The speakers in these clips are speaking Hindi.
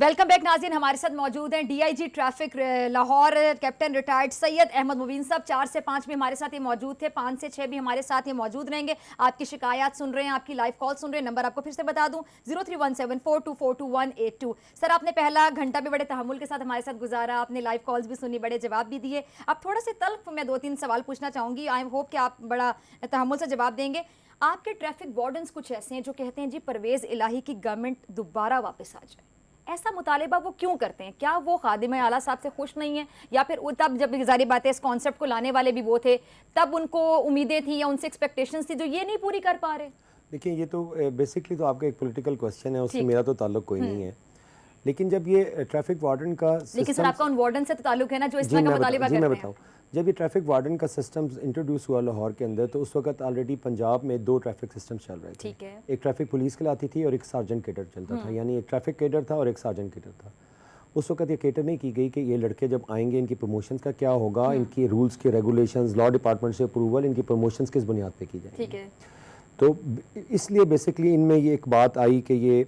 वेलकम बैक नाज़रीन। हमारे साथ मौजूद हैं DIG traffic Lahore captain retired Syed Ahmed Mubeen साहब। 4 से 5 भी हमारे साथ ये मौजूद थे, 5 से 6 भी हमारे साथ ये मौजूद रहेंगे। आपकी शिकायत सुन रहे हैं, आपकी लाइव कॉल सुन रहे हैं। नंबर आपको फिर से बता दूं 031742422182। सर, आपने पहला घंटा भी बड़े तहम्मुल के साथ हमारे साथ गुजारा, आपने लाइव कॉल्स भी सुनी, बड़े जवाब भी दिए। अब थोड़ा से तल्ख मैं 2-3 सवाल पूछना चाहूँगी। आई होप कि आप बड़ा तहम्मुल से जवाब देंगे। आपके ट्रैफिक वार्डन्स कुछ ऐसे हैं जो कहते हैं जी परवेज़ इलाही की गवर्नमेंट दोबारा वापस आ जाए। ऐसा मुतालिबा वो क्यों करते हैं? क्या वो खादिम आला साहब से खुश नहीं है, या फिर तब जब जारी बात है इस कॉन्सेप्ट को लाने वाले भी वो थे, तब उनको उम्मीदें थी या उनसे एक्सपेक्टेशंस थी जो ये नहीं पूरी कर पा रहे? देखिए, ये तो बेसिकली तो आपका एक पॉलिटिकल क्वेश्चन है, उससे मेरा तो ताल्लुक कोई नहीं है। लेकिन जब ये ट्रैफिक वार्डन का लेकिन सर आपका उन वार्डन से तो ताल्लुक है ना जो इस तरह का मुतालिबा करते हैं। मैं बताऊं, जब ये ट्रैफिक वार्डन का सिस्टम इंट्रोड्यूस हुआ लाहौर के अंदर, तो उस वक्त ऑलरेडी पंजाब में 2 ट्रैफिक सिस्टम चल रहे थे। ठीक है। एक ट्रैफिक पुलिस कहलाती थी और एक सार्जेंट कैडर चलता था, यानी एक ट्रैफिक कैडर था और एक सार्जेंट कैडर था। उस वक्त ये कैटर नहीं की गई कि ये लड़के जब आएंगे इनकी प्रमोशंस का क्या होगा, इनकी रूल्स के रेगुलेशंस, लॉ डिपार्टमेंट से अप्रूवल, इनकी प्रमोशंस किस बुनियाद पे की जाएगी। ठीक है। तो इसलिए बेसिकली इनमें ये एक बात आई कि ये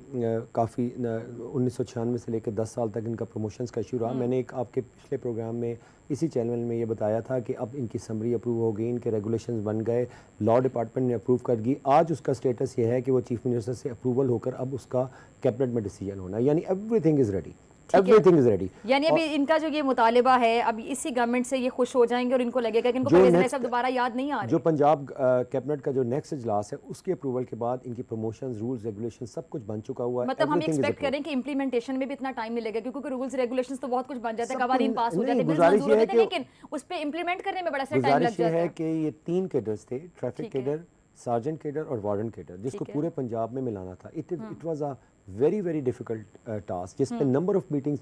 काफ़ी 1996 से लेकर 10 साल तक इनका प्रमोशंस का इशू रहा। मैंने एक आपके पिछले प्रोग्राम में इसी चैनल में ये बताया था कि अब इनकी समरी अप्रूव हो गई, इनके रेगुलेशंस बन गए, लॉ डिपार्टमेंट ने अप्रूव कर दी। आज उसका स्टेटस ये है कि वो चीफ मिनिस्टर से अप्रूवल होकर अब उसका कैबिनेट में डिसीजन होना है, यानी everything is ready, everything is ready. यानी अभी इनका जो ये मुतालिबा है, अब इसी गवर्नमेंट से ये खुश हो जाएंगे और इनको लगेगा कि इनको परवेज़ सब दोबारा याद नहीं आ रहे। जो पंजाब कैबिनेट का जो नेक्स्ट इजलास है उसके अप्रूवल के बाद इनकी प्रमोशंस, रूल्स, रेगुलेशन सब कुछ बन चुका हुआ है। मतलब हम एक्सपेक्ट करें कि इंप्लीमेंटेशन में भी इतना टाइम मिलेगा, क्योंकि रूल्स रेगुलेशंस तो बहुत कुछ बन जाता है, कवानीन पास हो जाते हैं, बिल्स मंजूर होते हैं, लेकिन उस पे इंप्लीमेंट करने में बड़ा सा टाइम लग जाता है। कि ये 3 कैडर्स थे, ट्रैफिक कैडर, सार्जेंट कैडर और वार्डन कैडर, जिसको पूरे पंजाब में मिलाना था। It was a very very difficult task, जिसमें number of meetings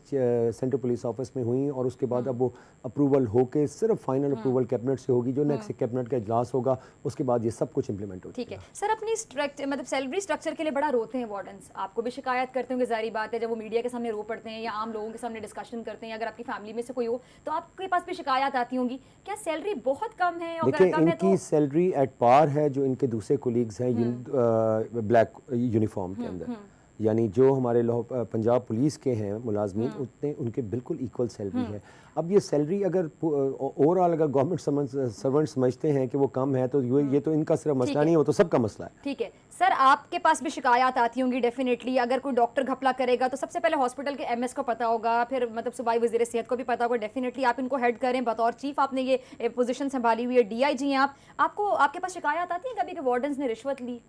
central police office में हुई और उसके बाद अब वो अप्रूवल होके सिर्फ फाइनल अप्रूवल कैबिनेट से होगी। जो नेक्स्ट कैबिनेट का इजलास होगा उसके बाद ये सब कुछ इंप्लीमेंट होगा। ठीक है सर, अपनी स्ट्रक्चर मतलब सैलरी स्ट्रक्चर के लिए बड़ा रोते हैं वार्डन्स, आपको भी शिकायत करते होंगे, जारी बात है जब वो मीडिया के सामने रो पड़ते हैं या आम लोगों के सामने डिस्कशन करते हैं, अगर आपकी फैमिली में से कोई हो तो आपके पास भी शिकायत आती होंगी। क्या सैलरी बहुत कम है? और देखिए, इनकी सैलरी एट पार है जो इनके दूसरे कोलीग्स हैं ब्लैक यूनिफॉर्म के अंदर, यानी जो हमारे पंजाब पुलिस के हैं मुलाजमीन, उतने उनके बिल्कुल इक्वल सैलरी है। अब ये सैलरी अगर ओवरऑल अगर गवर्नमेंट सर्वेंट समझते हैं कि वो कम है, तो ये तो इनका सिर्फ मसला नहीं है, वो तो सबका मसला है। ठीक है सर, आपके पास भी शिकायत आती होंगी डेफिनेटली। अगर कोई डॉक्टर घपला करेगा तो सबसे पहले हॉस्पिटल के एमएस को पता होगा, फिर मतलब सूबाई वज़ीर सेहत को भी पता होगा। डेफिनेटली आप इनको हेड करें, बतौर चीफ आपने ये पोजीशन संभाली हुई है, डीआईजी हैं आप, आपको आपके पास शिकायत आती है कभी कि वार्डन्स ने रिश्वत ली,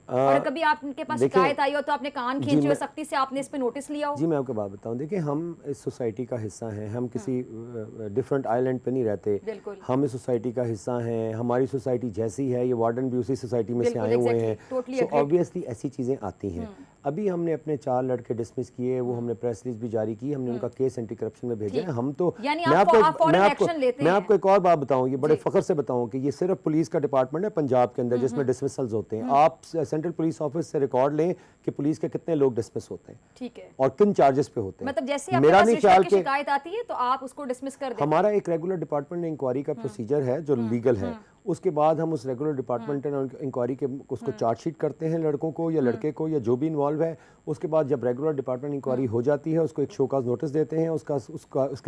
और कभी आपके पास शिकायत आई हो तो आपने कान खींचे हो, सख्ती से आपने इस पे नोटिस लिया हो? जी, मैं आपको बात बताऊं, देखिए हम इस सोसाइटी का हिस्सा हैं, हम किसी डिफरेंट आइलैंड पे नहीं रहते, हम इस सोसाइटी का हिस्सा हैं। हमारी सोसाइटी जैसी है, ये वार्डन भी उसी सोसाइटी में से आए हुए हैं, तो ऑब्वियसली ऐसी चीज़ें आती हैं। अभी हमने अपने 4 लड़के डिसमिस किए, वो हमने प्रेस रिलीज भी जारी की, हमने उनका केस एंटी करप्शन में भेजा है। हम तो मैं आपको एक और बात बताऊं, ये बड़े फख्र से बताऊं कि ये सिर्फ पुलिस का डिपार्टमेंट है पंजाब के अंदर जिसमें डिसमिसल्स होते हैं। आप सेंट्रल पुलिस ऑफिस से रिकॉर्ड लें कि पुलिस के कितने लोग डिसमिस होते हैं, ठीक है, और किन चार्जेस पे होते हैं। मतलब जैसे मेरा नहीं ख्याल कि शिकायत आती है तो आप उसको डिसमिस कर दें। हमारा एक रेगुलर डिपार्टमेंट इंक्वायरी का प्रोसीजर है जो लीगल है, उसके बाद हम उस रेगुलर डिपार्टमेंट इंक्वायरी के उसको चार्जशीट करते हैं, लड़कों को या लड़के को या जो भी इन्वॉल्व है। उसके बाद जब रेगुलर डिपार्टमेंट इंक्वायरी हो जाती है, उसको एक शोकाज नोटिस देते हैं, उसका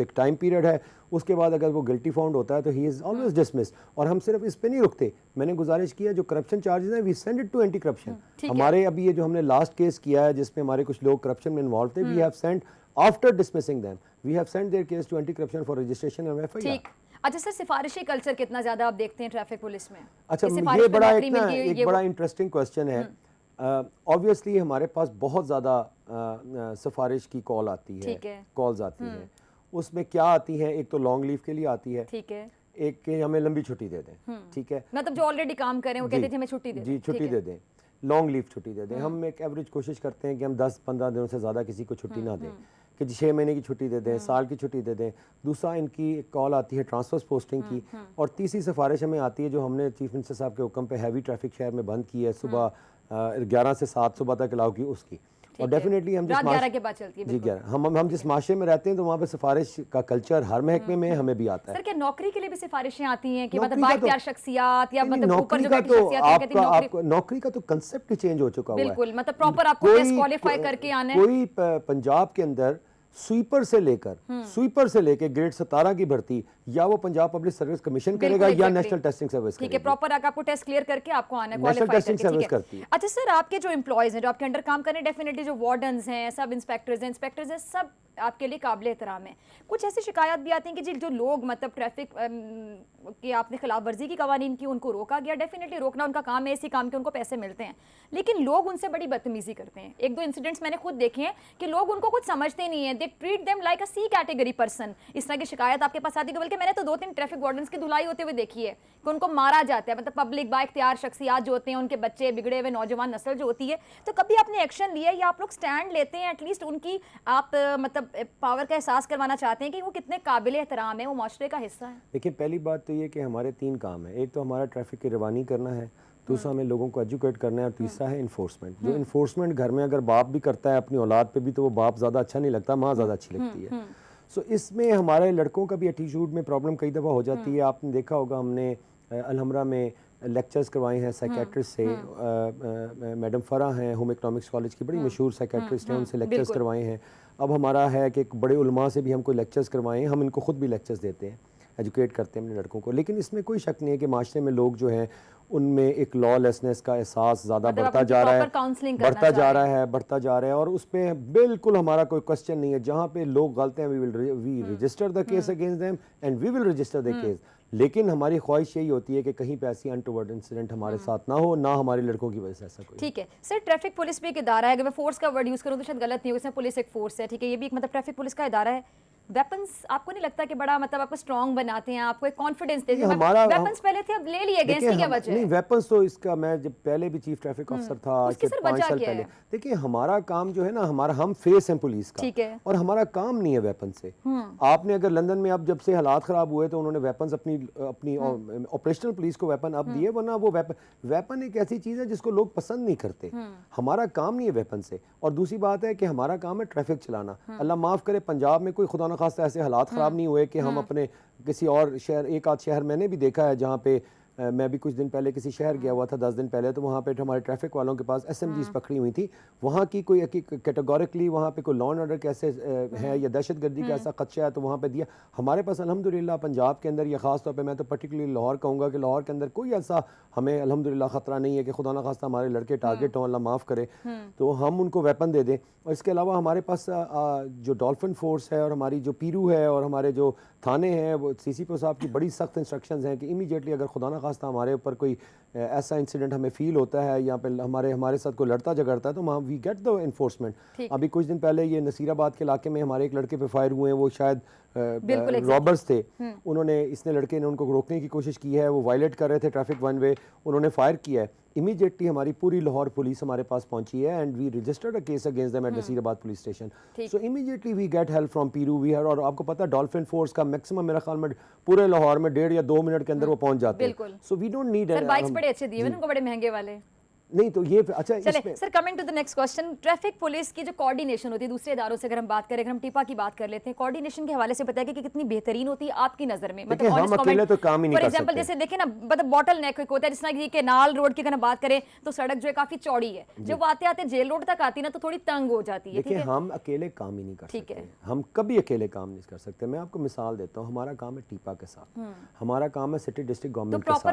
एक टाइम पीरियड है। उसके बाद अगर वो गिल्टी फाउंड होता है तो ही इज़ ऑलवेज डिसमिस। और हम सिर्फ इस पे नहीं रुकते, मैंने गुजारिश किया जो करप्शन चार्जेस हैं we send it to anti corruption. हमारे अभी ये जो हमने लास्ट केस किया है जिसमें हमारे कुछ लोग करप्शन में इन्वॉल्व थे, we have sent after dismissing them we have sent their case to anti corruption for registration of FIR. अच्छा सर, सिफारिशी कल्चर कितना ज्यादा आप देखते हैं ट्रैफिक पुलिस में? अच्छा, ये बड़ा एक बड़ा इंटरेस्टिंग क्वेश्चन है। ऑब्वियसली हमारे पास बहुत ज़्यादा सिफारिश की कॉल आती है, कॉल्स आती हैं। उसमें क्या आती है, एक तो लॉन्ग लीव के लिए आती है, ठीक है, एक के हमें लंबी छुट्टी दे दें, ठीक है, मतलब जो ऑलरेडी काम करें वो कहते थे हमें छुट्टी दे दें, जी छुट्टी दे दें, लॉन्ग लीव छुट्टी दे दें। हम एक एवरेज कोशिश करते हैं कि हम 10-15 दिनों से ज़्यादा किसी को छुट्टी ना दें, कि 6 महीने की छुट्टी दे दें, साल की छुट्टी दे दें। दूसरा इनकी कॉल आती है ट्रांसफर पोस्टिंग की, और तीसरी सिफारिश हमें आती है जो हमने चीफ मिनिस्टर साहब के हुक्म पे हैवी ट्रैफिक शहर में बंद की है, सुबह 11 से 7 सुबह तक अलाउ की, उसकी। और डेफिनेटली हम रात 11 के बाद चलती है। जी 11 हम जिस माशरे में रहते हैं तो वहाँ पे सिफारिश का कल्चर हर महकमे में हमें भी आता है। सर क्या नौकरी के लिए भी सिफारिशें आती हैं कि मतलब बाइख्तियार शख्सियात या मतलब ऊपर जो बैठी शख्सियत कहती हैं आपका नौकरी का तो कंसेप्ट ही चेंज हो चुका हुआ है। बिल्कुल, मतलब प्रॉपर आपको टेस्ट क्वालीफाई करके आना है। कोई पंजाब के अंदर स्वीपर से लेकर ग्रेड 17 की भर्ती या वो पंजाब पब्लिक सर्विस कमीशन करेगा या नेशनल टेस्टिंग सर्विस ठीक है, प्रॉपर आपको टेस्ट क्लियर करके आपको आना है, नेशनल टेस्टिंग सर्विस करती है। अच्छा सर, आपके जो एम्प्लॉयज हैं जो आपके अंडर काम कर रहे हैं, डेफिनेटली जो वार्डन्स हैं, सब इंस्पेक्टर्स हैं, सब आपके लिए काबिल एहतराम है। कुछ ऐसी शिकायत भी आती हैं कि जो लोग मतलब ट्रैफिक की आपने खिलाफ वर्जी की कवानीन की, उनको रोका गया, डेफिनेटली रोकना उनका काम है, इसी काम के उनको पैसे मिलते हैं, लेकिन लोग उनसे बड़ी बदतमीजी करते हैं। एक दो इंसिडेंट्स मैंने खुद देखे हैं कि लोग उनको कुछ समझते नहीं है, they treat them like a C category person. इस तरह की शिकायत आपके पास आती है, बल्कि मैंने तो 2-3 ट्रैफिक वार्डन्स की धुलाई होते हुए देखी है कि उनको मारा जाता है, मतलब पब्लिक बाइख्तियार शख्सियात जो होते हैं, उनके बच्चे, बिगड़े हुए नौजवान नस्ल जो होती है। तो कभी आपने एक्शन लिया या आप लोग स्टैंड लेते हैं, एटलीस्ट उनकी आप मतलब पावर का एहसास करवाना चाहते हैं कि वो कितने काबिल एहतराम है, वो माशरे का हिस्सा है? देखिए, पहली बात तो ये कि हमारे 3 काम है। एक तो हमारा ट्रैफिक की रवानी करना है, दूसरा हमें लोगों को एजुकेट करना है, और तीसरा है इन्फोर्समेंट। जो इन्फोर्समेंट घर में अगर बाप भी करता है अपनी औलाद पे भी, तो वो बाप ज़्यादा अच्छा नहीं लगता, माँ ज़्यादा अच्छी लगती है। सो इसमें हमारे लड़कों का भी एटीट्यूड में प्रॉब्लम कई दफ़ा हो जाती है। आपने देखा होगा, हमने अलहमरा में लेक्चर्स करवाए हैं साइकेट्रिस्ट से, मैडम फ़रा हैं होम इकनॉमिक्स कॉलेज की, बड़ी मशहूर साइकेट्रिस्ट हैं, उनसे लेक्चर्स करवाए हैं। अब हमारा है कि एक बड़े उलमा से भी हम कोई लेक्चर्स करवाएं, हम इनको खुद भी लेक्चर्स देते हैं, एजुकेट करते हैं अपने लड़कों को। लेकिन इसमें कोई शक नहीं है कि माशरे में लोग जो हैं उनमें एक लॉलेसनेस का एहसास ज़्यादा बढ़ता जा रहा है, और उस पर बिल्कुल हमारा कोई क्वेश्चन नहीं है। जहाँ पे लोग गलत हैं, we register the case against them and we will register the case. लेकिन हमारी ख्वाहिश यही होती है कि कहीं पे ऐसी अनटोवर्ड इंसिडेंट हमारे साथ ना हो, ना हमारे लड़कों की वजह से ऐसा कोई। ठीक है सर, ट्रैफिक पुलिस भी एक इदारा है, अगर मैं फोर्स का वर्ड यूज़ करूँ तो शायद गलत नहीं हो, इसमें पुलिस एक फोर्स है, ठीक है, ये भी एक मतलब ट्रैफिक पुलिस का इदारा है। वेपन्स आपको नहीं लगता कि बड़ा मतलब आपको स्ट्रॉन्ग बनाते हैं, आपको एक कॉन्फिडेंस देते हैं? वेपन्स पहले थे, अब ले लिए गए, इसकी क्या वजह है? नहीं, वेपन्स तो इसका, मैं जब पहले भी चीफ ट्रैफिक ऑफिसर था आज से 5 साल पहले, देखिए हमारा काम जो है ना, हम फेस हैं पुलिस का, ठीक है, और हमारा काम नहीं है वेपन से। आपने अगर लंदन में अब जब से हालात खराब हुए तो उन्होंने वेपन्स अपनी ऑपरेशनल पुलिस को वेपन अब दिए, वरना वो वेपन एक ऐसी चीज है जिसको लोग पसंद नहीं करते। हमारा काम नहीं है वेपन से। और दूसरी बात है कि हमारा काम है ट्रैफिक चलाना। अल्लाह माफ करे, पंजाब में कोई खुदा न खास्ता ऐसे हालात खराब नहीं हुए कि हम अपने किसी और शहर, एक आध शहर मैंने भी देखा है जहाँ पे मैं भी कुछ दिन पहले किसी शहर गया हुआ था, 10 दिन पहले, तो वहाँ पे हमारे ट्रैफिक वालों के पास SMGs पकड़ी हुई थी। वहाँ की कोई कैटेगोरिकली वहाँ पे कोई लॉ एंड ऑर्डर कैसे है या दहशतगर्दी का ऐसा खदशा है तो वहाँ पे दिया। हमारे पास अल्हम्दुलिल्लाह पंजाब के अंदर, या ख़ास तौर पे मैं तो पर्टिकुलरली लाहौर कहूँगा कि लाहौर के अंदर कोई ऐसा हमें अल्हम्दुलिल्लाह ख़तरा नहीं है कि खुदा न खास्ता हमारे लड़के टारगेट हों, अल्लाह माफ़ करे, तो हम उनको वेपन दे दें। और इसके अलावा हमारे पास जो डॉल्फिन फोर्स है और हमारी जो पीरू है और हमारे जो थाने हैं, वो CCPO साहब की बड़ी सख्त इंस्ट्रक्शंस हैं कि इमीडिएटली अगर खुदा न खास्ता हमारे ऊपर कोई ऐसा इंसिडेंट हमें फील होता है, यहाँ पे हमारे साथ कोई लड़ता झगड़ता है, तो वहाँ वी गेट द इन्फोर्समेंट। अभी कुछ दिन पहले ये नसीराबाद के इलाके में हमारे एक लड़के पे फायर हुए हैं, वो शायद रॉबर्स थे, इसने लड़के ने उनको रोकने की कोशिश की है, वो वायलेट कर रहे थे ट्रैफिक वन वे, उन्होंने फायर किया है। इमीडिएटली हमारी पूरी लाहौर पुलिस हमारे पास पहुंची है and we registered a case against them at Nasirabad police station. So immediately we get help from पीरू, वी हैव, और आपको पता है डॉल्फिन फोर्स का मैक्सिमम मेरा ख्याल में पूरे लाहौर में 1.5 या 2 मिनट के अंदर वो पहुंच जाते हैं। So we don't need, bikes बड़े अच्छे दिए उनको, बड़े महंगे वाले नहीं तो ये अच्छा। चले sir, coming to the next question, traffic police की जो कोऑर्डिनेशन होती है दूसरे इदारों से, अगर हम बात करें, अगर हम टीपा की बात कर लेते हैं, कोऑर्डिनेशन के हवाले से बताइए कि कितनी बेहतरीन होती है आपकी नज़र में? मतलब हम अकेले तो काम ही नहीं कर सकते। फॉर एग्जांपल जैसे देखें ना, मतलब बॉटल नेक होता है, जिस तरह की केनाल रोड की अगर हम बात करें तो सड़क जो है काफी चौड़ी है, जब आते आते जेल रोड तक आती है ना तो थोड़ी तंग हो जाती है। देखिए हम अकेले काम ही नहीं कर सकते, हम कभी अकेले काम नहीं कर सकते। मैं आपको मिसाल देता हूँ, हमारा काम है टीपा के साथ, हमारा काम है सिटी डिस्ट्रिक्ट गवर्नमेंट के साथ,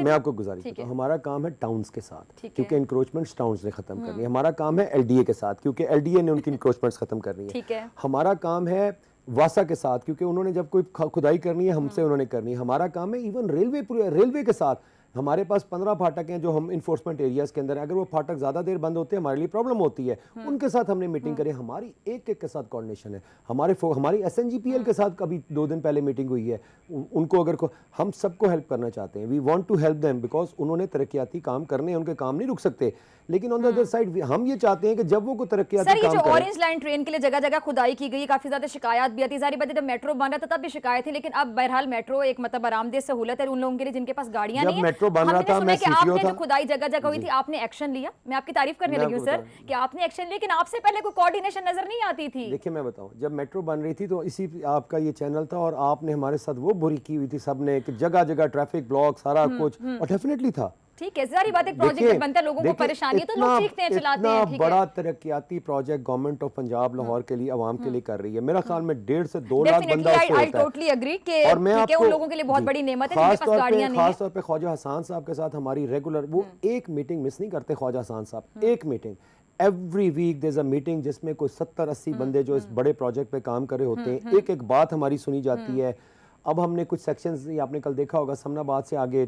मैं आपको गुजारिश, हमारा काम है के साथ, क्योंकि इंक्रोचमेंट्स टाउन्स ने खत्म करनी है। हमारा काम है LDA के साथ, क्योंकि LDA ने उनकी इंक्रोचमेंट्स खत्म करनी है। हमारा काम है वासा के साथ, क्योंकि उन्होंने जब कोई खुदाई करनी है हमसे उन्होंने करनी है। हमारा काम है इवन रेलवे के साथ, हमारे पास 15 फाटक हैं जो हम इन्फोर्समेंट एरियाज के अंदर है, अगर वो फाटक ज़्यादा देर बंद होते हैं हमारे लिए प्रॉब्लम होती है, उनके साथ हमने मीटिंग करी। हमारी एक के साथ कोऑर्डिनेशन है। हमारी SNGPL के साथ कभी 2 दिन पहले मीटिंग हुई है, उनको अगर हम सबको हेल्प करना चाहते हैं, we want to help them, because उन्होंने तरक्याती काम करने, उनके काम नहीं रुक सकते। लेकिन ऑन द अदर साइड हम ये चाहते हैं कि जब वो को तरक्याती काम करें। सर, ये जो ऑरेंज लाइन ट्रेन के लिए जगह जगह खुदाई की गई, काफी ज्यादा शिकायत भी आती है। जारी बात है, जब मेट्रो बन रहा था तब भी शिकायत थी, लेकिन अब बहरहाल मेट्रो एक मतलब आरामदेह सहूलत है उन लोगों के लिए जिनके पास गाड़ियां नहीं है। मेट्रो बन रहा था, मैं सीटीओ आपने था। जो खुदाई जगह जगह हुई थी, आपने एक्शन लिया। मैं आपकी तारीफ करने लगी हूँ सर कि आपने एक्शन लिया, लेकिन आपसे पहले कोई कोऑर्डिनेशन नजर नहीं आती थी। देखिए मैं बताऊं, जब मेट्रो बन रही थी तो इसी आपका ये चैनल था और आपने हमारे साथ वो बुरी की हुई थी सबने कि जगह जगह ट्रैफिक ब्लॉक सारा कुछ, और डेफिनेटली था। ठीक है, सारी बात, एक प्रोजेक्ट जब बनता है लोगों को परेशानी है तो लोग सीखते हैं, चलाते हैं। ठीक है, बड़ा तरक्याती project government of Punjab Lahore के लिए, आवाम के लिए कर रही है। मेरा ख्याल में 1.5 से 2 लाख बंदा उससे होता है। टोटली एग्री कि और मैं आपको उन लोगों के लिए बहुत बड़ी नेमत है जिनके पास गाड़ियां नहीं है। खास तौर पे ख्वाजा हसन साहब के साथ हमारी रेगुलर, वो एक मीटिंग मिस नहीं करते ख्वाजा हसन साहब, एक meeting every week there is a meeting जिसमें कोई 70-80 बंदे जो इस बड़े प्रोजेक्ट पे काम कर रहे होते हैं, एक एक बात हमारी सुनी जाती है। अब हमने कुछ सेक्शंस, ये आपने कल देखा होगा, समनाबाद से आगे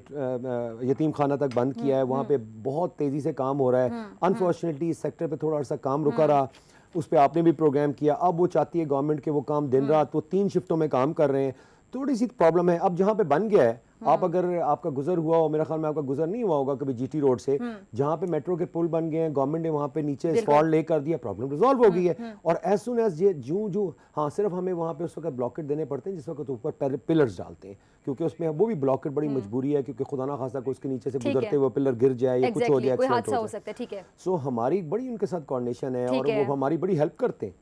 यतीम खाना तक बंद किया है, वहाँ पे बहुत तेज़ी से काम हो रहा है। अनफॉर्चुनेटली इस सेक्टर पे थोड़ा सा काम रुका रहा, उस पर आपने भी प्रोग्राम किया। अब वो चाहती है गवर्नमेंट के वो काम दिन रात, वो 3 शिफ्टों में काम कर रहे हैं। थोड़ी सी प्रॉब्लम है। अब जहाँ पे बन गया है, आप अगर आपका गुजर हुआ हो, मेरा ख्याल में आपका गुजर नहीं हुआ होगा कभी जीटी रोड से, जहाँ पे मेट्रो के पुल बन गए हैं, गवर्नमेंट ने वहाँ पे नीचे स्पॉट ले कर दिया, प्रॉब्लम रिजॉल्व हो गई है। और एज सुन एज ये जूं हाँ, सिर्फ हमें वहाँ पे उस वक्त ब्लॉकेट देने पड़ते हैं जिस वक्त ऊपर पिलर्स डालते हैं, क्योंकि उसमें वो भी ब्लॉकेट बड़ी मजबूरी है, क्योंकि खुदा ना खासा को उसके नीचे से गुजरते हुए पिलर गिर जाए या कुछ हो जाए, कोई हादसा हो सकता है। ठीक है, सो हमारी बड़ी उनके साथ कोऑर्डिनेशन है और वो हमारी बड़ी हेल्प करते हैं।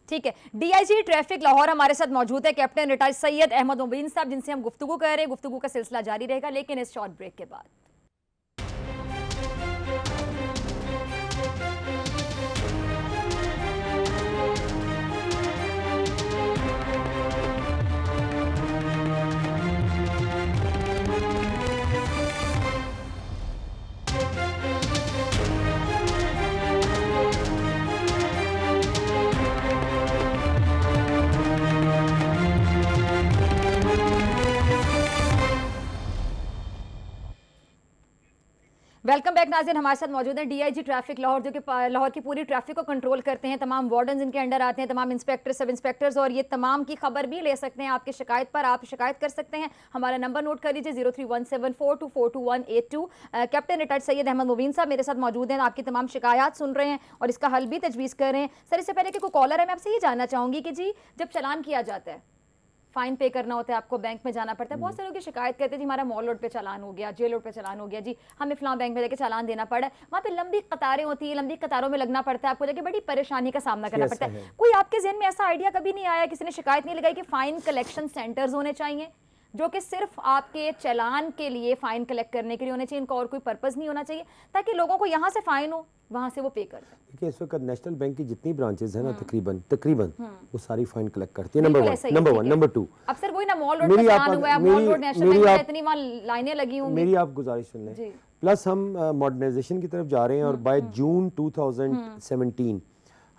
ठीक है, डीआईजी ट्रैफिक लाहौर हमारे साथ मौजूद है, कैप्टन रिटायर्ड सैयद अहमद मुबीन साहब, जिनसे हम गुफ्तगू कर रहे हैं। गुफ्तगू का सिलसिला जारी रहेगा, लेकिन इस शॉर्ट ब्रेक के बाद। वेलकम बैक नाज़रीन, हमारे साथ मौजूद हैं डीआईजी ट्रैफिक लाहौर, जो कि लाहौर की पूरी ट्रैफिक को कंट्रोल करते हैं। तमाम वार्डन इनके अंडर आते हैं, तमाम इंस्पेक्टर, सब इंस्पेक्टर्स, और ये तमाम की खबर भी ले सकते हैं। आपकी शिकायत पर आप शिकायत कर सकते हैं। हमारा नंबर नोट कर लीजिए 031742422182। कैप्टन रिटायर्ड सैयद अहमद मुबीन साहब मेरे साथ मौजूद हैं, आपकी तमाम शिकायत सुन रहे हैं और इसका हल भी तजवीज़ कर रहे हैं। सर, इससे पहले कि कोई कॉलर है, मैं आपसे ये जानना चाहूँगी कि जी, जब चालान किया जाता है, फाइन पे करना होता है, आपको बैंक में जाना पड़ता है, बहुत सारे लोग शिकायत करते हैं जी हमारा मॉल रोड पे चालान हो गया, जेल रोड पे चालान हो गया, जी हमें फलां बैंक में जाके चालान देना पड़ा है। वहाँ पे लंबी कतारें होती है, लंबी कतारों में लगना पड़ता है, आपको जाके बड़ी परेशानी का सामना करना पड़ता है। कोई आपके जहन में ऐसा आइडिया कभी नहीं आया, किसी ने शिकायत नहीं लगाई कि फाइन कलेक्शन सेंटर्स होने चाहिए जो कि सिर्फ आपके चालान के लिए, फाइन कलेक्ट करने के लिए होने चाहिए, इनका और कोई पर्पस नहीं होना चाहिए, ताकि लोगों को यहाँ से फाइन हो, वहाँ से वो पे कर दें? देखिए, इस वक्त नेशनल बैंक की जितनी ब्रांचेस हैं ना, तकरीबन वो सारी फाइन कलेक्ट करती है। Number one. नंबर 2, अब सर वही ना, मॉल रोड पे चालान हुआ है, मॉल रोड नेशनल बैंक में इतनी वहाँ लाइनें लगी होंगी। मेरी आप गुजारिश सुन लें, प्लस हम मॉडर्नाइजेशन की तरफ जा रहे हैं और बाय जून 2017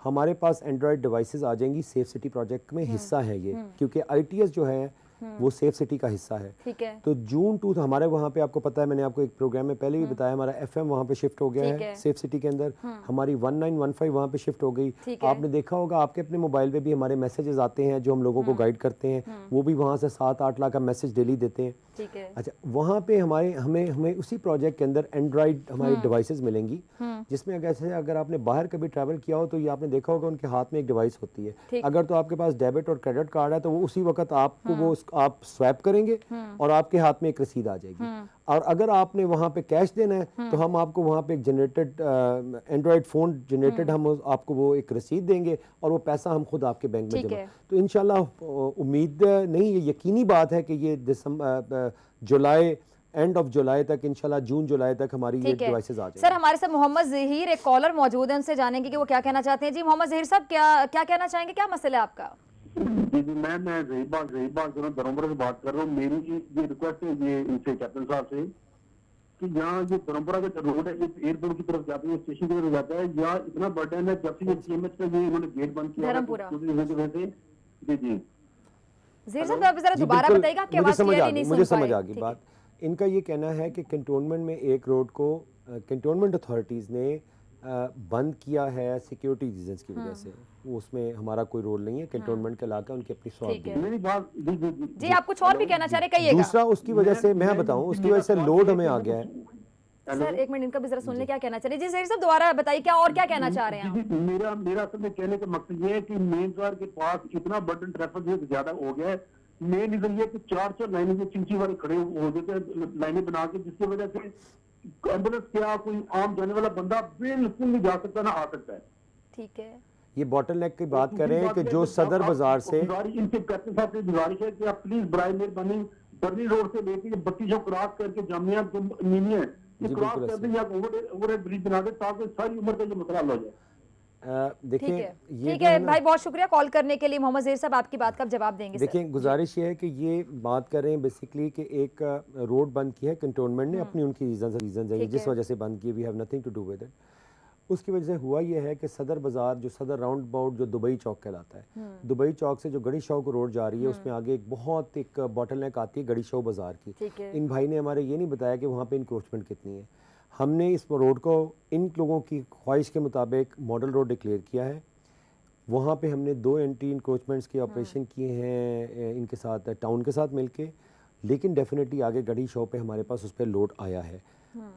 हमारे पास एंड्रॉयड डिवाइसेस आ जाएंगी। सेफ सिटी प्रोजेक्ट में हिस्सा है ये, क्योंकि आईटीएस जो है वो सेफ सिटी का हिस्सा है। ठीक है, तो जून 2 हमारे वहाँ पे, आपको पता है, मैंने आपको एक प्रोग्राम में पहले भी बताया, हमारा एफएम वहाँ पे शिफ्ट हो गया है सेफ सिटी के अंदर। हमारी 1915 वहाँ पे शिफ्ट हो गई। आपने देखा होगा, आपके अपने मोबाइल पे भी हमारे मैसेजेस आते हैं जो हम लोगों को गाइड करते हैं, वो भी वहाँ से 7-8 लाख का मैसेज डेली देते हैं। ठीक है, अच्छा, वहाँ पे हमें उसी प्रोजेक्ट के अंदर एंड्रॉइड हमारी डिवाइसेस मिलेंगी, जिसमें अगर आपने बाहर कभी ट्रैवल किया हो तो ये आपने देखा होगा, उनके हाथ में एक डिवाइस होती है। अगर तो आपके पास डेबिट और क्रेडिट कार्ड है तो वो उसी वक्त आपको वो आप स्वैप करेंगे और आपके हाथ में एक रसीद आ जाएगी। और अगर आपने वहाँ पे कैश देना है तो हम आपको वहाँ पे एक जनरेटेड एंड्रॉइड फोन जनरेटेड हम आपको वो एक रसीद देंगे और वो पैसा हम खुद आपके बैंक में जमा। तो इंशाल्लाह उम्मीद नहीं, ये यकीनी बात है कि ये जुलाई, एंड ऑफ जुलाई तक, इंशाल्लाह जून जुलाई तक हमारी ये डिवाइसेस आ जाएंगी। सर, हमारे साथ मोहम्मद ज़हीर एक कॉलर मौजूद है, उनसे जानेंगे कि वो क्या कहना चाहते हैं। जी मोहम्मद ज़हीर साहब, क्या कहना चाहेंगे, क्या मसला है आपका? जी मैं धर्मपुरा से बात कर रहा हूँ। मेरी ये रिक्वेस्ट है ये इनसे, कैप्टन साहब से, कि यहाँ जो धर्मपुरा का रोड है एयरपोर्ट की तरफ जाता है, स्टेशन की तरफ जाता है, या इतना बर्डन है, जब से ये सीएमएच का ये इन्होंने गेट बंद किया धर्मपुरा। जी ज़हीर साहब, आप जरा दोबारा बताइएगा, आपकी आवाज़ क्लियरली नहीं सुन पाए। मुझे समझ आ गई बात। इनका ये कहना है कि कैंटोनमेंट में एक रोड को कैंटोनमेंट अथॉरिटीज़ ने बंद किया है सिक्योरिटी रीजंस की वजह से। उसमें हमारा कोई रोल नहीं है, कैंटोनमेंट का इलाका, उनकी अपनी सॉल्व है। मेरी बात जी, आप कुछ और भी कहना चाह रहे, कहिएगा। दूसरा, उसकी वजह से मैं बताऊं, उसकी वजह से लोड हमें आ गया है। सर एक मिनट, इनका भी जरा सुन ले, क्या कहना चाह रहे जी। ज़हीर साहब दोबारा बताइए, क्या और क्या कहना चाह रहे हैं आप? मेरा असल में कहने का मकसद ये है कि मेन द्वार के पास इतना बर्डन ट्रैफिक ज्यादा हो गया है मेन रीजन ये कि 4 लाइनें जो चिंची वाले खड़े हो जाते हैं लाइनें बना के, जिसकी वजह से एम्बुलेंस क्या कोई आम जाने वाला बंदा बिल्कुल नहीं जा सकता ना आ सकता है। ठीक है, ये बॉटलनेक की बात और करें दूसरी कि बात जो यह है सदर आप- बाजार से इनसे कैप्टन साहब से गुजारिश है कि आप प्लीज बराए मेहरबानी बर्नी रोड से लेके ये 32 क्रॉस करके जामिया जो मीनी है ये जी, क्रॉस बिल्कुल कर दें या ओवर ब्रिज बना दे ताकि सारी उम्र का ये मसला हल हो जाए। ठीक देखिए है, ये ठीक जो है ना, भाई, बहुत शुक्रिया कॉल करने के लिए। मोहम्मद ज़हीर साहब, आपकी बात का आप जवाब देंगे सर? देखिए गुजारिश ये है कि ये बात कर रहे हैं बेसिकली कि एक रोड बंद की है कंटोनमेंट ने, अपनी उनकी रीजन है ठीक जिस है। वजह से बंद की, we have nothing to do with it. उसकी वजह से हुआ ये है कि सदर बाजार जो सदर राउंड अबाउट जो दुबई चौक कहलाता है, दुबई चौक से जो गड़ी शौक रोड जा रही है उसमें आगे एक बहुत एक बॉटलनेक आती है गड़ी शौ बाजार की। ठीक है। इन भाई ने हमारे ये नहीं बताया कि वहाँ पे इंक्रोचमेंट कितनी है। हमने इस रोड को इन लोगों की ख्वाहिश के मुताबिक मॉडल रोड डिक्लेयर किया है। वहाँ पे हमने 2 एंटी इंक्रोचमेंट्स के ऑपरेशन किए हैं इनके साथ टाउन के साथ मिलके, लेकिन डेफिनेटली आगे गढ़ी शॉप पे हमारे पास उस पर लोड आया है।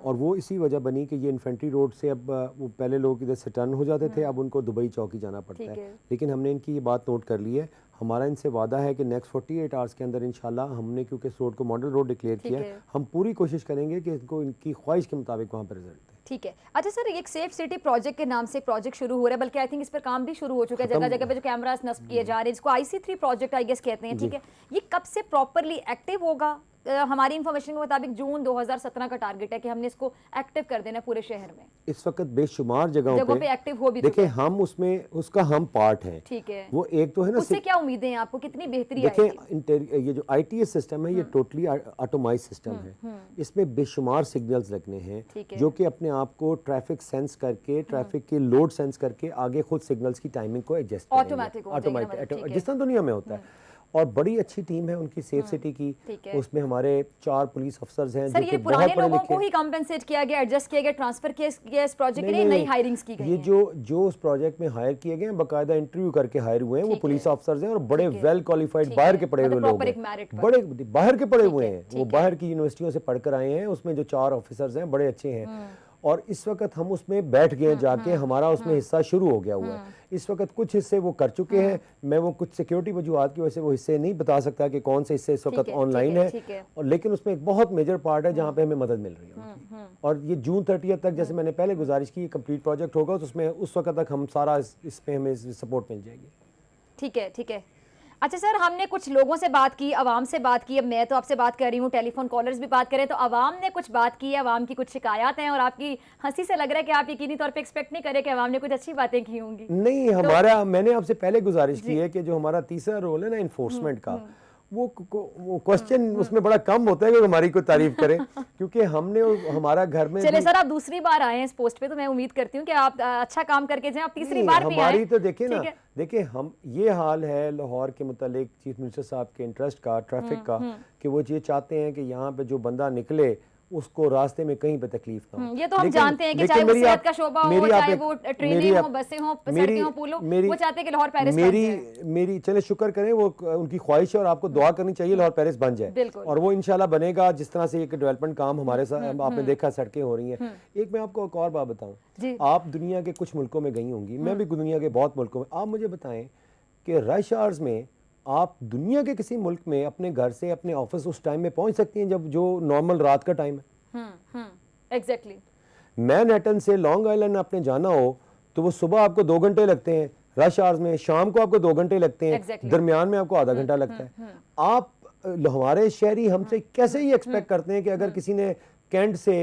और वो इसी वजह बनी कि ये इन्फेंट्री रोड से अब वो पहले लोग इधर से टर्न हो जाते थे, अब उनको दुबई चौकी जाना पड़ता ठीक है। है। लेकिन हमने इनकी ये बात नोट कर ली है। हमारा इनसे वादा है कि नेक्स्ट 48 आवर्स के अंदर इंशाल्लाह, हमने क्योंकि इस रोड को मॉडल रोड डिक्लेयर ठीक किया है। है, हम पूरी कोशिश करेंगे कि इनको इनकी ख्वाहिश के मुताबिक वहाँ पर रिजल्ट दें। ठीक है। अच्छा सर, एक सेफ सिटी प्रोजेक्ट के नाम से एक प्रोजेक्ट शुरू हो रहा है, बल्कि आई थिंक इस पर काम भी शुरू हो चुका है, जगह जगह पे जो कैमरास नस्ब किए जा रहे हैं, जिसको IC3 प्रोजेक्ट आई गेस कहते हैं। ठीक है, ये कब से प्रॉपरली एक्टिव होगा? हमारी इन्फॉर्मेशन के मुताबिक जून 2017 का टारगेट है कि हमने इसको एक्टिव कर देना पूरे शहर में। इस वक्त बेशुमार जगहों जगहों पे एक्टिव हो भी देखिए चुका है। हम उसमें उसका हम पार्ट हैं। ठीक है, वो एक तो है ना, उससे क्या उम्मीदें हैं आपको, कितनी बेहतरी देखिए आएगी? ये जो ITS सिस्टम है ये टोटली ऑटोमाइज सिस्टम है। इसमें बेशुमार सिग्नल्स लगने हैं ठीक है। जो कि अपने आप को ट्रैफिक सेंस करके, ट्रैफिक की लोड सेंस करके आगे खुद सिग्नल्स की टाइमिंग को एडजस्ट Automatic हो जाएगा मतलब, ठीक है। जिस तरह दुनिया में होता है। और बड़ी अच्छी टीम है उनकी सेफ सिटी ठीक की। है। उसमें हमारे 4 पुलिस अफसर्स हैं सर, जो ये कि पुराने बहुत पढ़े लोगों लिखे को ही कॉम्पेंसेट किया गया, एडजस्ट किया गया, ट्रांसफर किया इस प्रोजेक्ट के लिए, नहीं, नई नहीं, हायरिंग्स की गई ये हैं? जो उस प्रोजेक्ट में हायर किए गए हैं बाकायदा इंटरव्यू करके हायर हुए हैं, वो ठीक पुलिस है। ऑफिसर्स हैं और बड़े ठीक है। वेल क्वालिफाइड ठीक बाहर है। के पढ़े हुए मतलब लोग proper एक हैं, merit पर। बड़े बाहर के पढ़े ठीक हुए है, हैं, वो ठीक है। बाहर की यूनिवर्सिटियों से पढ़कर आए हैं। उसमें जो 4 ऑफिसर्स हैं बड़े अच्छे हैं और इस वक्त हम उसमें बैठ गए हैं जाके, हमारा उसमें हिस्सा शुरू हो गया हुआ है। इस वक्त कुछ हिस्से वो कर चुके हैं। मैं वो कुछ सिक्योरिटी वजूहात की वजह से वो हिस्से नहीं बता सकता कि कौन से हिस्से इस वक्त ठीक है, ऑनलाइन ठीक है, है, ठीक है। और लेकिन उसमें एक बहुत मेजर पार्ट है जहाँ पे हमें मदद मिल रही है उनकी। और ये जून 30 तक, जैसे मैंने पहले गुजारिश की, कंप्लीट प्रोजेक्ट होगा तो उसमें उस वक्त तक हम सारा इस पे हमें सपोर्ट मिल जाएगी। ठीक है, ठीक है। अच्छा सर, हमने कुछ लोगों से बात की, आवाम से बात की, अब मैं तो आपसे बात कर रही हूँ, टेलीफोन कॉलर्स भी बात करें, तो आवाम ने कुछ बात की है, आवाम की कुछ शिकायत हैं, और आपकी हंसी से लग रहा है कि आप यकीनी तौर पे एक्सपेक्ट नहीं करें कि आवाम ने कुछ अच्छी बातें की होंगी। नहीं, हमारा मैंने आपसे पहले गुजारिश की है कि जो हमारा तीसरा रोल है ना इन्फोर्समेंट का, वो क्वेश्चन उसमें बड़ा कम होता है कि हमारी कोई तारीफ करें, क्योंकि हमने हमारा घर में चले सर, आप दूसरी बार आए हैं इस पोस्ट पे, तो मैं उम्मीद करती हूँ कि आप अच्छा काम करके जाएं, आप तीसरी नहीं, बार भी आए। हमारी तो देखिए ना, ठीक है। देखिए हम ये हाल है लाहौर के मुतालिक चीफ मिनिस्टर साहब के इंटरेस्ट का, ट्रैफिक का, कि वो ये चाहते हैं कि यहाँ पे जो बंदा निकले उसको रास्ते में कहीं पे तकलीफ ना हो। ये तो हम जानते हैं कि चाहे वो सेहत का शोबा हो, चाहे वो ट्रेनें हो, बसें हो, सड़कें हो, पुल हो, वो चाहते हैं कि लाहौर पेरिस बन जाए। मेरी चले शुक्र करें, वो उनकी ख्वाहिश है और आपको दुआ करनी चाहिए लाहौर पेरिस बन जाए, बिल्कुल। और वो इंशाल्लाह बनेगा। जिस तरह से एक डेवलपमेंट काम हमारे साथ आपने देखा, सड़कें हो रही हैं। एक मैं आपको एक और बात बताऊं, आप दुनिया के कुछ मुल्कों में गई होंगी, मैं भी दुनिया के बहुत मुल्कों में, आप मुझे बताएं कि रश आवर्स में आप दुनिया के किसी मुल्क में अपने घर से अपने ऑफिस उस टाइम में पहुंच सकती हैं जब जो नॉर्मल रात का टाइम है? एग्जैक्टली। मैनहट्टन से लॉन्ग आइलैंड आपने जाना हो तो वो सुबह आपको 2 घंटे लगते हैं रश आवर्स में, शाम को आपको 2 घंटे लगते हैं, Exactly. दरमियान में आपको आधा घंटा लगता है। आप हमारे शहरी हमसे कैसे ही एक्सपेक्ट करते हैं कि अगर किसी ने कैंट से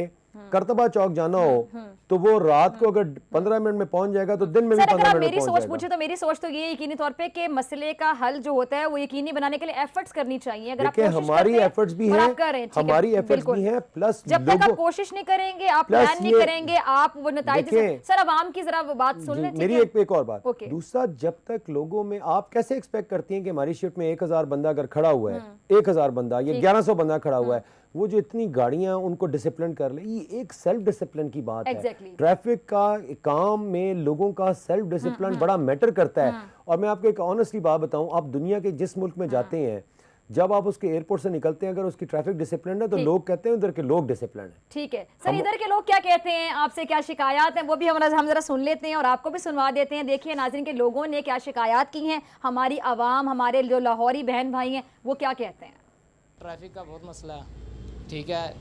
करतबा चौक जाना हो तो वो रात को अगर 15 मिनट में पहुंच जाएगा तो दिन में भी सर, अगर 15 आप मिनट में मेरी पहुंच सोच जाएगा। पूछे तो मेरी सोच तो ये यकीनी तौर पे कि मसले का हल जो होता है वो यकीनी बनाने के लिए एफर्ट्स करनी चाहिए। अगर आप देखिए कोशिश हमारी करते हैं, एफर्ट्स भी और हैं, आप कर रहे हैं, ठीक है, हमारी एफर्ट्स बिल्कुल। भी हैं, प्लस जब तक आप कोशिश नहीं करेंगे, आप प्लस प्लान नहीं ये- करेंगे, आप वो नतीजे देखिए- सर, आवाम की जरा वो बात सुन लें, ठीक मेरी है? एक और बात, ओके। दूसरा, जब तक लोगों में आप कैसे एक्सपेक्ट करती हैं कि हमारी शिफ्ट में 1000 बंदा अगर खड़ा हुआ है, 1000 बंदा या 1100 बंदा खड़ा हुआ है, वो जो इतनी गाड़ियां उनको डिसिप्लिन कर ले, ये एक सेल्फ डिसिप्लिन की बात है। Exactly. ट्रैफिक का काम में लोगों का सेल्फ डिसिप्लिन बड़ा मैटर करता है। और मैं आपको एक ऑनेस्टली बात बताऊं, आप दुनिया के जिस मुल्क में जाते हैं जब आप उसके एयरपोर्ट से निकलते हैं अगर उसकी ट्रैफिक डिसिप्लिन है तो लोग कहते हैं उधर के लोग डिसिप्लिन है। ठीक है सर, इधर के लोग क्या कहते हैं, आपसे क्या शिकायत हैं, वो भी हम जरा सुन लेते हैं और आपको भी सुनवा देते हैं। देखिए नाज़रीन के लोगों ने क्या शिकायत की हैं, हमारी आवाम, हमारे जो लाहौरी बहन भाई हैं वो क्या कहते हैं। ट्रैफिक का बहुत मसला है, ठीक है,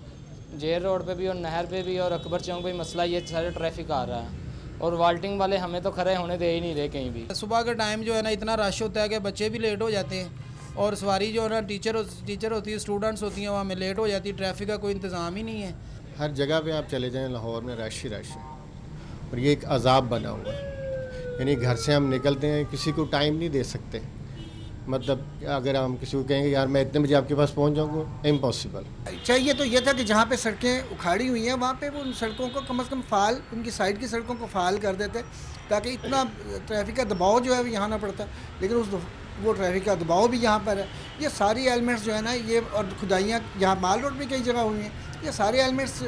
जेल रोड पे भी और नहर पे भी और अकबर चौक पे भी मसला, ये सारे ट्रैफिक आ रहा है और वाल्टिंग वाले हमें तो खड़े होने दे ही नहीं रहे कहीं भी। सुबह का टाइम जो है ना इतना रश होता है कि बच्चे भी लेट हो जाते हैं और सवारी जो है ना टीचर होती है, स्टूडेंट्स होती हैं, वहाँ में लेट हो जाती है। ट्रैफिक का कोई इंतज़ाम ही नहीं है। हर जगह पे आप चले जाएं लाहौर में रश ही रश है और ये एक अजाब बना हुआ है। यानी घर से हम निकलते हैं, किसी को टाइम नहीं दे सकते। मतलब अगर हम किसी को कहेंगे यार मैं इतने बजे आपके पास पहुंच जाऊंगा, इम्पॉसिबल। चाहिए तो ये था कि जहाँ पे सड़कें उखाड़ी हुई हैं वहाँ पे वो उन सड़कों को कम से कम फाल, उनकी साइड की सड़कों को फाल कर देते ताकि इतना ट्रैफिक का दबाव जो है यहाँ ना पड़ता। लेकिन वो ट्रैफिक का दबाव भी यहाँ पर है। ये सारी एलिमेंट्स जो है ना ये, और खुदाइयाँ यहाँ माल रोड भी कई जगह हुई हैं, ये सारे एलिमेंट्स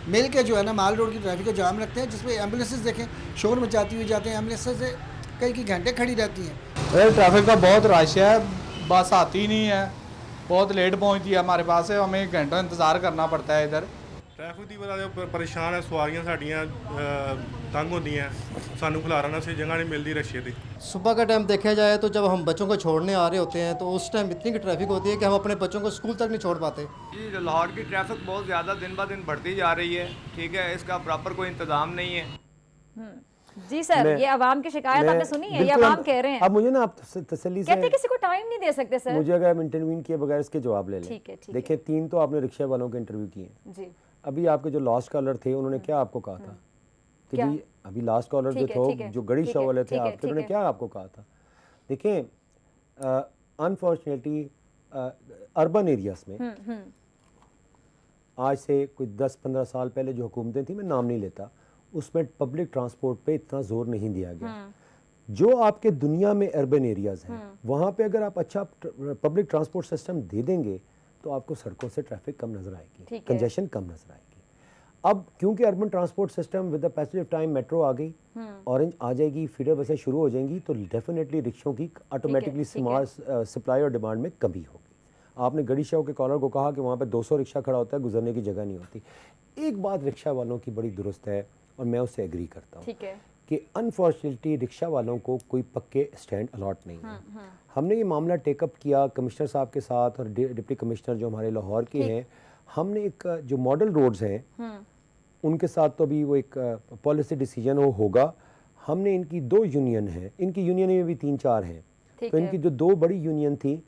मिल के जो है ना माल रोड की ट्रैफिक को जाम रखते हैं, जिसमें एम्बुलेंसेस देखें शोर मचाती हुई जाते हैं, एम्बुलेंसेस से कई घंटे खड़ी रहती हैं। ट्रैफिक का बहुत रश है, बस आती नहीं है, बहुत लेट पहुंचती है हमारे पास से, हमें एक घंटा इंतज़ार करना पड़ता है इधर। ट्रैफिक की वजह से परेशान है, सवारियां साड़ियाँ तंग होती हैं, सानू खिलारना से जगह नहीं मिलती रशिए की। सुबह का टाइम देखा जाए तो जब हम बच्चों को छोड़ने आ रहे होते हैं तो उस टाइम इतनी की ट्रैफिक होती है कि हम अपने बच्चों को स्कूल तक नहीं छोड़ पाते। जी लाहौर की ट्रैफिक बहुत ज़्यादा दिन ब दिन बढ़ती जा रही है, ठीक है, इसका प्रॉपर कोई इंतज़ाम नहीं है। जी सर, ये आवाम की शिकायत आपने सुनी है, ये आवाम कह रहे हैं। अब मुझे ना आप तसल्ली से कहते किसी को टाइम नहीं दे सकते सर। मुझे अगर इंटरव्यू किए बगैर इसके जवाब ले लें। ठीक है, ठीक देखिए 3 तो आपने रिक्शा वालों के इंटरव्यू किए जी। अभी आपके जो लास्ट कॉलर थे उन्होंने क्या आपको कहा था कि जी अभी लास्ट कॉलर जो थे जो गड़ी शो वाले थे आपके, उन्होंने क्या आपको कहा था। देखें अनफॉर्चुनेटली अर्बन एरियाज में आज से कोई 10-15 साल पहले जो हुकूमतें थी, मैं नाम नहीं लेता, उसमें पब्लिक ट्रांसपोर्ट पे इतना जोर नहीं दिया गया। जो आपके दुनिया में अर्बन एरियाज हैं वहाँ पे अगर आप अच्छा पब्लिक ट्रांसपोर्ट सिस्टम दे देंगे तो आपको सड़कों से ट्रैफिक कम नजर आएगी, कंजेशन कम नजर आएगी। अब क्योंकि urban transport system with the passage of time metro आ गई, ऑरेंज आ जाएगी, फीडर बसें शुरू हो जाएंगी, तो डेफिनेटली रिक्शों की ऑटोमेटिकली सप्लाई और डिमांड में कमी होगी। आपने गड़ी शो के कॉलर को कहा कि वहाँ पे 200 रिक्शा खड़ा होता है, गुजरने की जगह नहीं होती। एक बात रिक्शा वालों की बड़ी दुरुस्त है और मैं उससे एग्री करता हूँ कि अनफॉर्चुनेटली रिक्शा वालों को कोई पक्के स्टैंड अलॉट नहीं है। हमने ये मामला टेकअप किया कमिश्नर साहब के साथ और डिप्टी कमिश्नर जो हमारे लाहौर के हैं, हमने एक जो मॉडल रोड्स हैं उनके साथ तो अभी वो एक पॉलिसी डिसीजन वो होगा। हमने इनकी 2 यूनियन हैं, इनकी यूनियन में भी 3-4 हैं, तो इनकी जो 2 बड़ी यूनियन थी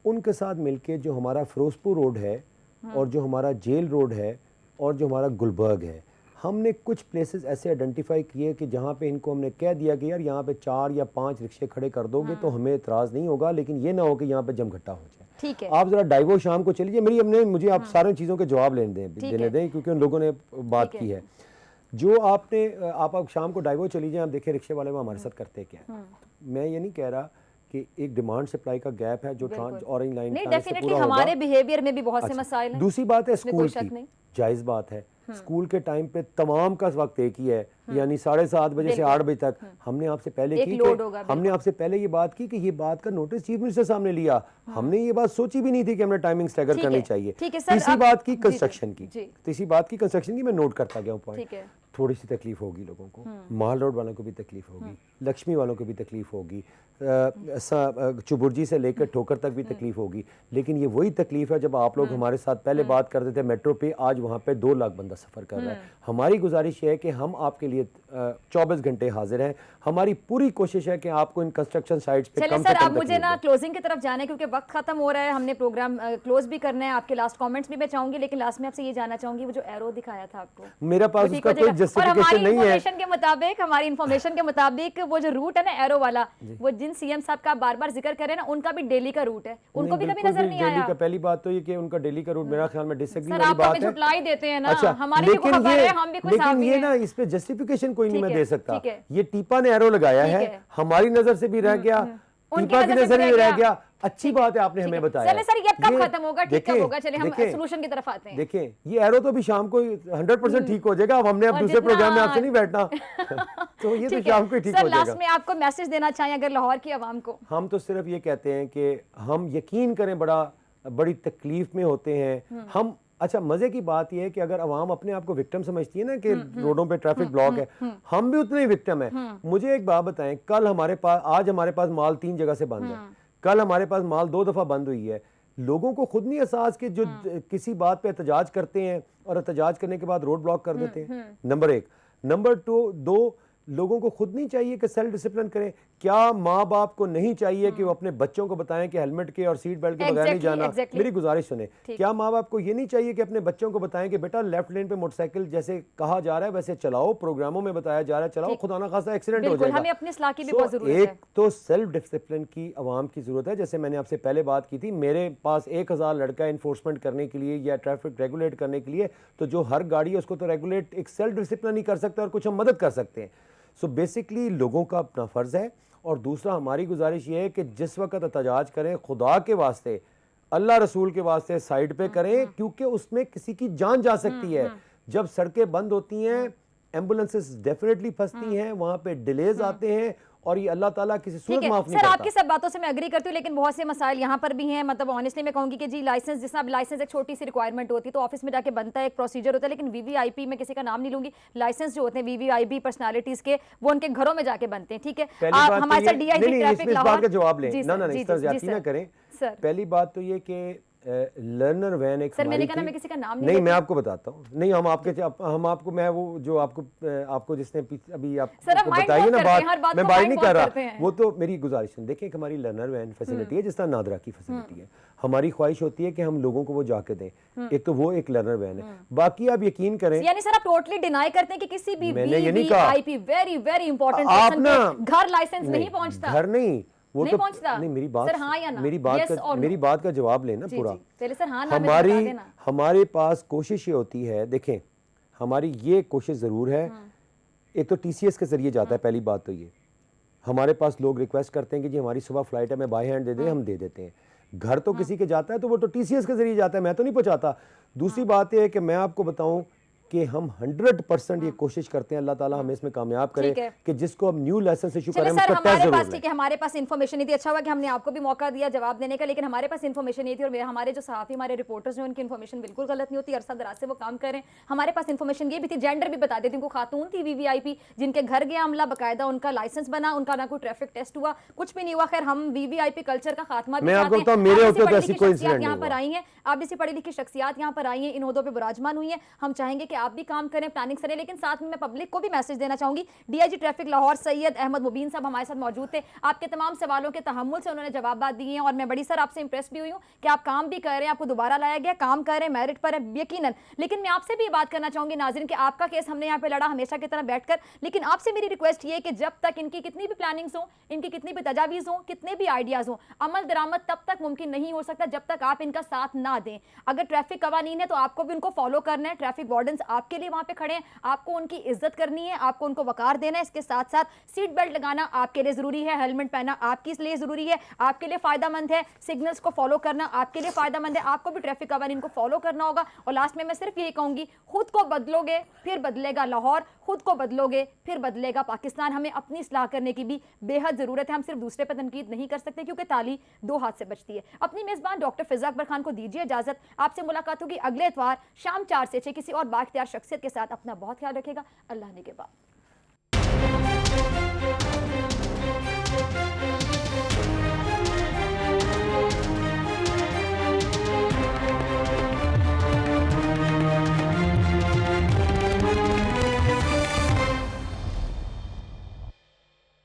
उनके साथ मिलके जो हमारा फिरोजपुर रोड है और जो हमारा जेल रोड है और जो हमारा गुलबर्ग है, हमने कुछ प्लेसेस ऐसे आइडेंटिफाई किए कि जहाँ पे इनको हमने कह दिया कि यार यहाँ पे 4 या 5 रिक्शे खड़े कर दोगे तो हमें एतराज़ नहीं होगा, लेकिन ये ना हो कि यहाँ पे जमघट्टा हो जाए। ठीक है, आप जरा डाइवो शाम को चलिए, मुझे आप सारी चीज़ों के जवाब देने दें क्योंकि उन लोगों ने बात की है। जो आप शाम को डाइवो चली जाए, आप देखें रिक्शे वाले वो हमारे साथ करते क्या। मैं ये नहीं कह रहा कि एक डिमांड सप्लाई का गैप है जो ऑरेंज लाइन नहीं, डेफिनेटली हमारे बिहेवियर में भी बहुत से मसाइल हैं। दूसरी बात है स्कूल की, जायज़ बात है, स्कूल के टाइम पे तमाम का वक्त एक ही है, यानी 7:30 बजे से 8 बजे तक। हमने आपसे पहले ये बात की कि ये बात का नोटिस चीफ मिनिस्टर सामने लिया, हमने ये बात सोची भी नहीं थी कि हमें टाइमिंग स्टैगर करनी चाहिए। तीसरी बात की कंस्ट्रक्शन की, मैं नोट करता गया हूँ पॉइंट। थोड़ी सी तकलीफ होगी लोगों को, माल रोड वालों को भी तकलीफ होगी, लक्ष्मी वालों को भी तकलीफ होगी, चुबुर्जी से लेकर ठोकर तक भी तकलीफ होगी, लेकिन ये वही तकलीफ है जब आप लोग हमारे साथ पहले बात करते थे मेट्रो पे, आज वहाँ पे 2 लाख बंदा सफ़र कर रहा है। हमारी गुजारिश है कि हम आपके लिए 24 घंटे हाजिर हैं। हमारी पूरी कोशिश है कि आपको इन कंस्ट्रक्शन साइट्स पे कम से कम। अब मुझे ना क्लोजिंग की तरफ जाना है क्योंकि वक्त खत्म हो रहा है, हमने प्रोग्राम क्लोज भी करना है। आपके लास्ट कमेंट्स भी मैं चाहूंगी, लेकिन लास्ट में आपसे ये जानना चाहूंगी, वो जो एरो दिखाया था आपको, मेरा पास उसका कोई जस्टिफिकेशन नहीं है। हमारी इन्फॉर्मेशन के मुताबिक वो जो रूट है ना एरो वाला, वो जिन सीएम साहब का बार-बार जिक्र करें ना, उनका भी डेली का रूट है, उनको भी कभी नजर नहीं आया। पहली बात तो ये कि उनका डेली का रूट मेरा ख्याल में डिसएग्री वाली बात है। झुटलाई देते हैं ना, हमारी भी खबर है, हम भी कुछ लेकिन ये ना इस पे जस्टिफिकेशन कोई नहीं मैं दे सकता। ये टीपा ने एरो लगाया है, हमारी नजर से भी रह गया, उनकी पीपा की वजह से नजर भी में रह रह गया। अच्छी बात है, आपने हमें बताया। चले सर, ये अब कब खत्म होगा, ठीक कब होगा? चलिए हम देखें, सोल्यूशन की तरफ आते हैं। देखें, ये एरो तो भी शाम को 100% ठीक हो जाएगा। अब हमने अब दूसरे प्रोग्राम में आपसे नहीं बैठना तो ये तो शाम को ठीक हो जाएगा। लास्ट में आपको मैसेज देना चाहिए अगर लाहौर की आवाम को? हम तो सिर्फ ये कहते हैं कि हम यकीन करें, बड़ी तकलीफ में होते हैं हम। अच्छा, मजे की बात यह है कि अगर अवाम अपने आप को विक्टिम समझती है ना कि रोडों पे ट्रैफिक ब्लॉक है, हम भी उतने ही विक्टिम है। मुझे एक बात बताएं, कल हमारे पास, आज हमारे पास माल 3 जगह से बंद है, कल हमारे पास माल 2 दफा बंद हुई है। लोगों को खुद नहीं एहसास कि जो किसी बात पे एहतजाज करते हैं और एहतजाज करने के बाद रोड ब्लॉक कर देते हैं। नंबर 1। नंबर 2, लोगों को खुद नहीं चाहिए कि सेल्फ डिसिप्लिन करें? क्या माँ बाप को नहीं चाहिए कि वो अपने बच्चों को बताएं कि हेलमेट के और सीट बेल्ट के बगैर नहीं जाना? मेरी गुजारिश सुने, क्या माँ बाप को ये नहीं चाहिए कि अपने बच्चों को बताएं कि बेटा लेफ्ट लेन पे मोटरसाइकिल जैसे कहा जा रहा है वैसे चलाओ, प्रोग्रामों में बताया जा रहा है चलाओ, खुदा ना खासा एक्सीडेंट हो जाएगा। हमें अपनी इस्लाह की भी बहुत जरूरत है। एक तो सेल्फ डिसिप्लिन की अवाम की जरूरत है। जैसे मैंने आपसे पहले बात की थी, मेरे पास 1000 लड़का इन्फोर्समेंट करने के लिए या ट्रैफिक रेगुलेट करने के लिए, तो जो हर गाड़ी है उसको तो रेगुलेट एक सेल्फ डिसिप्लिन ही कर सकता है और कुछ हम मदद कर सकते हैं। सो बेसिकली लोगों का अपना फ़र्ज़ है। और दूसरा, हमारी गुजारिश ये है कि जिस वक्त एहतजाज करें, खुदा के वास्ते, अल्लाह रसूल के वास्ते साइड पे करें, क्योंकि उसमें किसी की जान जा सकती है। जब सड़कें बंद होती हैं, एम्बुलेंसेस डेफिनेटली फंसती हैं, वहाँ पे डिलेज आते हैं और ये अल्लाह ताला किसी सूरत माफ नहीं सर, करता। आपकी सब बातों से मैं एग्री करती हूँ, लेकिन बहुत से मसाइल यहाँ पर भी हैं। मतलब ऑनेस्टली मैं कहूँगी कि जी लाइसेंस, जिस तरह लाइसेंस एक छोटी सी रिक्वायरमेंट होती है तो ऑफिस में जाके बनता है, एक प्रोसीजर होता है, लेकिन वीवीआईपी में किसी का नाम नहीं लूंगी, लाइसेंस जो होते हैं वीवीआईपी पर्सनालिटीज के, वो उनके घरों में जाके बनते हैं। ठीक है, आप हमारे साथ डीआईजी ट्रैफिक लाहौर का जवाब लें, ना इस तरह ज्यादती ना करें। पहली बात तो ये कि लर्नर वैन एक सर, मैंने कहा मैं किसी का नाम नहीं, मैं आपको बताता हूँ। नहीं, हम आपको मैं वो जो आपको जिसने अभी आपको बताइए ना बात, मैं बात नहीं कर रहा, वो तो मेरी गुजारिश है। देखिए, हमारी लर्नर वैन फैसिलिटी है जिस तरह नादरा की फैसिलिटी है। हमारी ख्वाहिश होती है कि हम लोगों को वो जाके दें। एक तो वो एक लर्नर वैन है, बाकी आप यकीन करें, यानी सर आप टोटली डिनाई करते हैं कि किसी भी VVIP very very important person के घर लाइसेंस नहीं पहुंचता? घर नहीं, वो नहीं तो पहुंचता। नहीं, मेरी बात, सर हाँ या ना? मेरी बात का जवाब लेना पूरा। पहले सर हाँ ना बता देना। हमारे पास कोशिश ये होती है, देखें हमारी ये कोशिश जरूर है, एक तो टीसीएस के जरिए जाता है। पहली बात तो ये, हमारे पास लोग रिक्वेस्ट करते हैं कि जी हमारी सुबह फ्लाइट है, मैं बाय हैंड दे दें, हम दे देते हैं। घर तो किसी के जाता है तो वो तो टीसीएस के जरिए जाता है, मैं तो नहीं पहुंचाता। दूसरी बात यह है कि मैं आपको बताऊं कि हम 100% ये कोशिश करते हैं, अल्लाह ताला हमें इसमें कामयाब करे कि जिसको हम न्यू लाइसेंस इशू करें, सर हमारे पास, ठीक है, हमारे पास इन्फॉर्मेशन नहीं थी। अच्छा हुआ कि हमने आपको भी मौका दिया जवाब देने का, लेकिन हमारे पास इन्फॉर्मेशन नहीं थी। और हमारे जो सहाफ़ी, हमारे रिपोर्टर्स हैं, उनकी इन्फॉर्मेशन बिल्कुल गलत नहीं होती, अरसा दराज से वो काम करें। हमारे पास इन्फॉर्मेशन ये भी थी, जेंडर भी बता देती, उनको खातून थी वीवीआईपी, जिनके घर गया अमला, बाकायदा उनका लाइसेंस बना, उनका ना कोई ट्रैफिक टेस्ट हुआ, कुछ भी नहीं हुआ। खैर, हम वीवीआईपी कल्चर का खात्मा भी यहाँ पर आई हैं, आप जैसी पढ़ी लिखी शख्सियात यहाँ पर आई हैं, इन ओहदों पे विराजमान हुई हैं। हम चाहेंगे कि आप भी काम करें, प्लानिंग करें, लेकिन साथ में मैं पब्लिक को भी मैसेज देना चाहूंगी। डीआईजी ट्रैफिक लाहौर सैयद अहमद मुबीन साहब हमारे साथ मौजूद थे। आपके तमाम सवालों के तहम्मुल से उन्होंने जवाब दिए हैं और मैं बड़ी सर आपसे इंप्रेस भी हुई हूँ कि आप काम भी कर रहे हैं, आपको दोबारा लाया गया, काम कर रहे हैं, मेरिट पर है यकीनन। लेकिन मैं आपसे भी बात करना चाहूंगी नाज़रीन कि आपका केस हमने यहाँ पे लड़ा हमेशा की तरह बैठकर, लेकिन आपसे मेरी रिक्वेस्ट ये कि जब तक इनकी कितनी भी प्लानिंग्स हो, इनकी कितनी भी तजावीज़ हो, कितने भी आइडियाज़ हो, अमल दरामद तब तक मुमकिन नहीं हो सकता जब तक आप इनका साथ ना दें। अगर ट्रैफिक कवानीन है तो आपको भी उनको फॉलो करना है, ट्रैफिक वार्डन्स आपके लिए वहाँ पे खड़े हैं, आपको उनकी इज्जत करनी है, आपको उनको वकार देना है। इसके साथ साथ सीट बेल्ट लगाना आपके लिए जरूरी है, हेलमेट पहनना आपके लिए जरूरी है, आपके लिए फायदेमंद है, सिग्नल्स को फॉलो करना आपके लिए फायदेमंद है, आपको भी ट्रैफिक कवानीन को फॉलो करना होगा। और लास्ट में मैं सिर्फ यही कहूंगी, खुद को बदलोगे फिर बदलेगा लाहौर, खुद को बदलोगे फिर बदलेगा पाकिस्तान। हमें अपनी इस्लाह करने की भी बेहद जरूरत है। हम सिर्फ दूसरे पर तनकीद नहीं कर सकते क्योंकि ताली दो हाथ से बचती है। अपनी मेजबान डॉक्टर फिजा अकबर खान को दीजिए इजाजत। आपसे मुलाकात होगी अगले इतवार शाम 4 से 6 किसी और बाइख्तियार शख्सियत के साथ। अपना बहुत ख्याल रखेगा। अल्लाह ने के बाद।